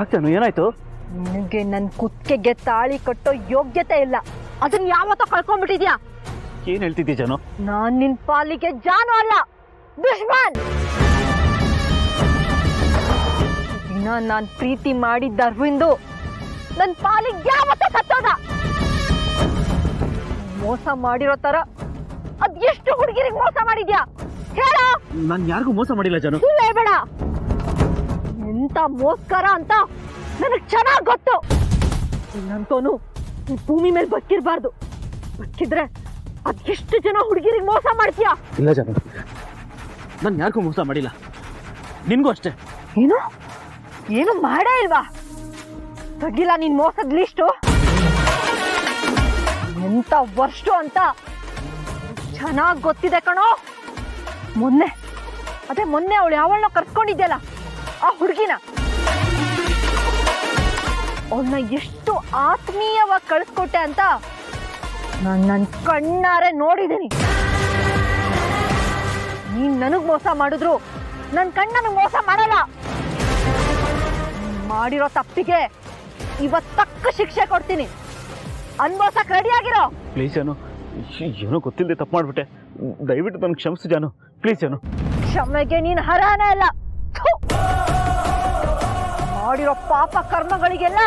ಯಾಕೆ ಜಾನು ಏನಾಯ್ತು? ನಿನಗೆ ನನ್ನ ಕುತ್ತಿಗೆಗೆ ತಾಳಿ ಕಟ್ಟೋ ಯೋಗ್ಯತೆ ಇಲ್ಲ. ಅದನ್ನ ಯಾವತ್ತೋ ಕಳ್ಕೊಂಡ್ಬಿಟ್ಟಿದ್ಯಾ. ಏನ್ ಹೇಳ್ತಿದ್ದಿ ಜಾನು? ನಾನ್ ನಿನ್ ಪಾಲಿಗೆ ಜಾನು ಅಲ್ಲ, ದುಶ್ಮನ್. ದಿನ ನಾನ್ ಪ್ರೀತಿ ಮಾಡಿದ್ದ ಅರವಿಂದು ನನ್ ಪಾಲಿಗೆ ಯಾವತ್ತೋ ಸತ್ತೋದ. ಮೋಸ ಮಾಡಿರೋ ತರ ಅದ್ ಎಷ್ಟು ಹುಡುಗಿರಿಗೆ ಮೋಸ ಮಾಡಿದ್ಯಾ ಹೇಳ? ನಾನು ಯಾರಿಗೂ ಮೋಸ ಮಾಡಿಲ್ಲ ಜಾನು. ಬೇಡ, ಎಂತ ಮೋಸ್ಕರ ಅಂತ ನನಗ್ ಚೆನ್ನಾಗ್ ಗೊತ್ತು. ಇನ್ನಂತೋನು ಈ ಭೂಮಿ ಮೇಲೆ ಬದುಕಿರ್ಬಾರ್ದು. ಬದುಕಿದ್ರೆ ಅದೆಷ್ಟು ಜನ ಹುಡುಗಿರಿಗೆ ಮೋಸ ಮಾಡ್ತೀಯಾ? ಇಲ್ಲ ಜಾನು, ನಾನು ಯಾರಿಗೂ ಮೋಸ ಮಾಡಿಲ್ಲ. ನಿನ್ಗೂ ಅಷ್ಟೇ. ಏನು ಏನು ಮಾಡೇ ಇಲ್ವಾ? ತಗಿಲ್ಲ ನಿನ್ ಮೋಸದ ಲಿಸ್ಟು. ಎಂತ ವರ್ಷ ಅಂತ ಚೆನ್ನಾಗ್ ಗೊತ್ತಿದೆ ಕಣೋ. ಮೊನ್ನೆ ಅವಳು ಯಾವಳನ್ನ ಕರ್ಸ್ಕೊಂಡಿದ್ಯಲ್ಲ, ಆ ಹುಡುಗಿನ, ಅವಳನ್ನ ಎಷ್ಟು ಆತ್ಮೀಯವಾಗಿ ಕಳಿಸ್ಕೊಟ್ಟೆ ಅಂತ ನನ್ನ ಕಣ್ಣಾರೆ ನೋಡಿದ್ದೀನಿ. ನೀನ್ ನನಗ್ ಮೋಸ ಮಾಡಿದ್ರು ನನ್ನ ಕಣ್ಣನ್ನು ಮೋಸ ಮಾಡಲ್ಲ. ಮಾಡಿರೋ ತಪ್ಪಿಗೆ ಇವತ್ತು ತಕ್ಕ ಶಿಕ್ಷೆ ಕೊಡ್ತೀನಿ. ಅನ್ಭವಿಸಕ್ ರೆಡಿ ಆಗಿರೋ. ಪ್ಲೀಸ್ ಜಾನು, ಏನೋ ಗೊತ್ತಿಲ್ಲದೆ ತಪ್ಪು ಮಾಡ್ಬಿಟ್ಟೆ. ದಯವಿಟ್ಟು ನನಗೆ ಕ್ಷಮಿಸು ಜಾನು, ಪ್ಲೀಸ್ ಜಾನು. ಕ್ಷಮೆಗೆ ನೀನ್ ಹರಾನೇ ಇಲ್ಲ. ಮಾಡಿರೋ ಪಾಪ ಕರ್ಮಗಳಿಗೆಲ್ಲ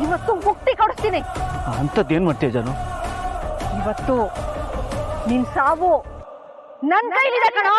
ಇವತ್ತು ಮುಕ್ತಿ ಕೊಡಿಸ್ತೀನಿ. ಅಂಥದ್ದೇನು ಮಾಡ್ತೀಯ ಜಾನು? ಇವತ್ತು ನಿನ್ ಸಾವು ನನ್ನ ಕೈಲಿದೆ ಕಣೋ.